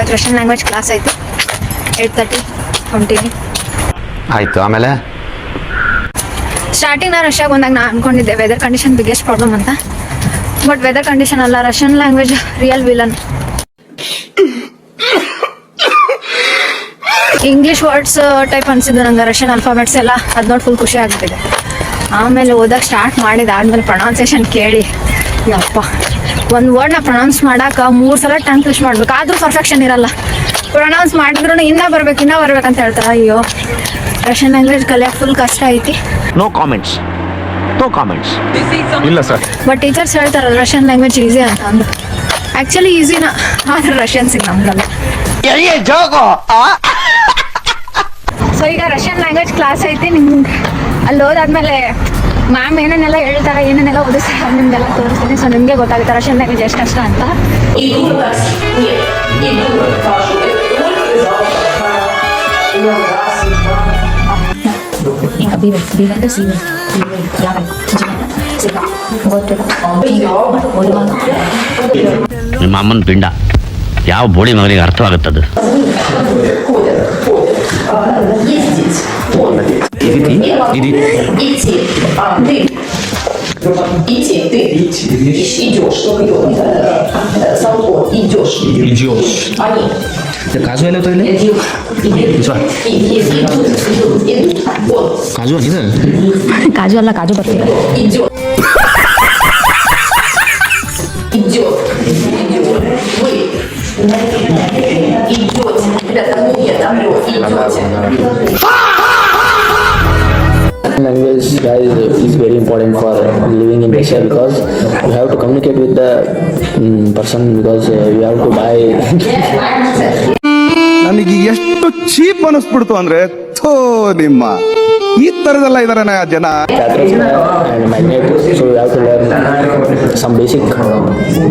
ಇವತ್ತು Russian language class ಆಯಿತು. 8:30 ಹೊಂಟೀನಿ. ಆಯಿತು. ಆಮೇಲೆ ಸ್ಟಾರ್ಟಿಂಗ್ ನಾನು ರಷ್ಯಾಗೆ ಬಂದಾಗ ನಾನು ಅಂದ್ಕೊಂಡಿದ್ದೆ ವೆದರ್ ಕಂಡೀಷನ್ ಬಿಗ್ಗೆಸ್ಟ್ ಪ್ರಾಬ್ಲಮ್ ಅಂತ. ಬಟ್ ವೆದರ್ ಕಂಡೀಷನ್ ಅಲ್ಲ, Russian language real villain. English words type ಅನಿಸಿದ್ದು ನಂಗೆ, ರಷ್ಯನ್ ಅಲ್ಫಾಬೆಟ್ಸ್ ಎಲ್ಲ ಅದು ನೋಡಿ ಫುಲ್ ಖುಷಿ ಆಗ್ತಿದೆ. ಆಮೇಲೆ ಓದಕ್ಕೆ ಸ್ಟಾರ್ಟ್ ಮಾಡಿದಾದ್ಮೇಲೆ ಪ್ರೊನೌನ್ಸಿಯೇಷನ್ ಕೇಳಿ ಯಪ್ಪ, ಒಂದು ವರ್ಡ್ನ ಪ್ರೊನೌನ್ಸ್ ಮಾಡೋಕೆ 3 ಸಲ ಟಂಗ್ ಟ್ವಿಸ್ಟ್ ಮಾಡ್ಬೇಕು, ಆದರೂ ಪರ್ಫೆಕ್ಷನ್ ಇರಲ್ಲ. ಪ್ರೊನೌನ್ಸ್ ಮಾಡಿದ್ರು ಇನ್ನೂ ಬರ್ಬೇಕಂತ ಹೇಳ್ತಾರೆ. ಅಯ್ಯೋ, ರಷ್ಯನ್ ಲ್ಯಾಂಗ್ವೇಜ್ ಕಲಿಯೋಕೆ ಫುಲ್ ಕಷ್ಟ ಐತಿ. ನೋ ಕಾಮೆಂಟ್ಸ್ ಇಲ್ಲ ಸರ್. ಬಟ್ ಟೀಚರ್ಸ್ ಹೇಳ್ತಾರಲ್ಲ ರಷ್ಯನ್ ಲ್ಯಾಂಗ್ವೇಜ್ ಈಸಿ ಅಂತ ಅಂದು. ಆ್ಯಕ್ಚುಲಿ ಈಸಿನ, ಆದ್ರೆ ರಷ್ಯನ್ಸಿಗೆ ನಮ್ಗಲ್ಲ. ಸೊ ಈಗ ರಷ್ಯನ್ ಲ್ಯಾಂಗ್ವೇಜ್ ಕ್ಲಾಸ್ ಐತಿ. ನಿಮ್ಗೆ ಅಲ್ಲಿ ಹೋದಾದ್ಮೇಲೆ ಮ್ಯಾಮ್ ಏನೇನೆಲ್ಲ ಹೇಳ್ತಾರೆ, ಏನೇನೆಲ್ಲ ಓದಿಸ್ತಾರೆ ನಿಮ್ಗೆಲ್ಲ ತೋರಿಸ್ತೀನಿ. ಸೊ ನಿಮಗೆ ಗೊತ್ತಾಗುತ್ತೆ ರಷ್ಯನ್ ಲ್ಯಾಂಗ್ವೇಜ್ ಎಷ್ಟು ಕಷ್ಟ ಅಂತ. ನಿಮ್ಮ ಅಮ್ಮನ ಪಿಂಡ ಯಾವ ಬೋಳಿ ಮಗನಿಗೆ ಅರ್ಥವಾಗುತ್ತದು. ಕಾಜು ಎಲ್ಲ ಕಾಜು ಆಗಿದೆ. ಕಾಜು ಅಲ್ಲ, ಕಾಜು ಬರ್ತೀವಿ. Language guys is very important for living in Russia because you have to communicate with the person because you have to buy. ನನಗೆ ಎಷ್ಟು ಚೀಪ್ ಅನಿಸ್ಬಿಡ್ತು ಅಂದ್ರೆ, ಥೋ ನಿಮ್ಮ ಈ ತರದೆಲ್ಲ ಇದಾರೆ ಜನ. And magnet, so you have to learn some basic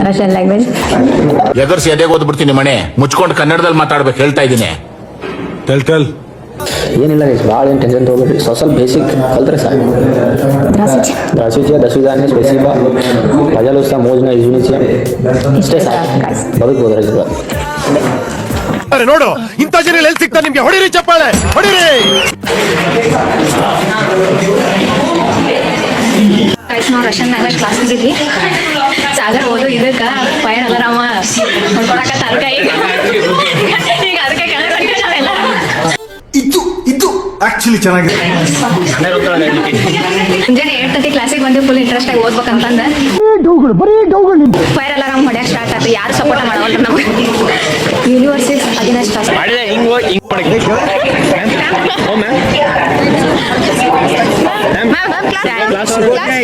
Russian language. ಎದುರ್ಸಿ ಎದೆಗೆ ಓದ್ಬಿಡ್ತೀನಿ ಮನೆ ಮುಚ್ಕೊಂಡು ಕನ್ನಡದಲ್ಲಿ ಮಾತಾಡ್ಬೇಕು ಹೇಳ್ತಾ ಇದ್ದೀನಿ. ಏನಿಲ್ಲ ಗೈಸ್, ಭಾಳ ಏನು ಟೆನ್ಷನ್ ತೊಗೊಬೇಡ್ರಿ. ಸ್ವಲ್ಪ ಬೇಸಿಕ್ ಕಲ್ತ್ರೆ ಸಾಕು. दसवीं जाने स्पेसिफा मजा लो उसका मौज में इजुनिचे ಇಷ್ಟೇ ಸಾಕು. ಬದುಕಬಹುದು ರಜದ. ಅರೆ ನೋಡು, ಇಂಥ ಜನ ಎಲ್ಲಿ ಸಿಗ್ತಾ ನಿಮ್ಗೆ? ಹೊಡಿರಿ ಚಪ್ಪಾಳೆ, ಹೊಡಿರಿ. ನಾವು ರಷ್ಯನ್ ಲ್ಯಾಂಗ್ವೇಜ್ ಕ್ಲಾಸಿಗೆ ಇದ್ವಿ. ಸಾಗರ್ ಓದು ಇದಕ್ಕೆ ಫೈರ್ ಅಲಾರಾಮ ಹೊಡ್ಕೊಳಕತ್ತಾರ ಕೈ. ಈಗ ಅದಕ್ಕೆ ಕೆಳಗಡೆಲ್ಲ ಇದು ಆಕ್ಚುಲಿ ಚೆನ್ನಾಗಿದೆ. ಮುಂಜಾನೆ 8:30 ಕ್ಲಾಸಿಗೆ ಬಂದು ಫುಲ್ ಇಂಟ್ರೆಸ್ಟ್ ಆಗಿ ಓದ್ಬೇಕಂತಂದ ಫೈರ್ ಅಲಾರಾಮ್ ಹೊಡ್ಯಾಕ್ ಸ್ಟಾರ್ಟ್ ಆಯ್ತು. ಯಾರು ಸಪೋರ್ಟ್ ಮಾಡೋಲ್ಲ ನಮ್ಗೆ. ಯೂನಿವರ್ಸಿಟಿ ಅಗೇನೆಸ್ಟ್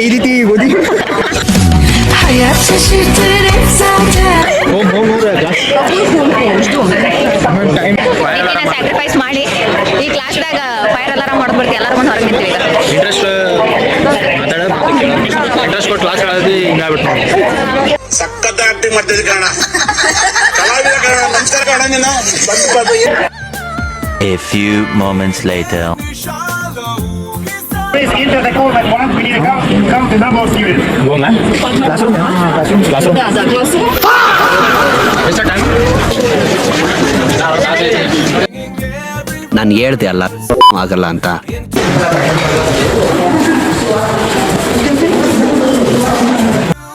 ಈ ರೀತಿ ಓದಿ ಸ್ಯಾಕ್ರಿಫೈಸ್ ಮಾಡಿ ಈ ಕ್ಲಾಸ್ದಾಗ ಫೈರ್ ಅಲಾರಾಮ್ ಮಾಡ್ಬಿಡ್ತೀವಿ. ಎಲ್ಲರೂ ಬಂದು ಹೊರಗೆ ನಿಂತೀವಿ. ಇಂಟ್ರೆಸ್ಟ್ ಕೊಟ್ಟು ಕ್ಲಾಸ್ ಸಖತ್ ಆಕ್ಟಿಂಗ್ ಮಾಡ್ತಿದ್ದೆ ಕಾಣ, ಕಲಾವಿದ ಕಾಣ, ನಮಸ್ಕಾರ ಕಾಣ ನೀನು. A few moments later. Please enter the code at once. We need to count the number of students. Go man. Classroom. Mr. Time. ನಾನು ಹೇಳ್ದೆ ಅಲ್ಲ ಆಗಲ್ಲ ಅಂತ.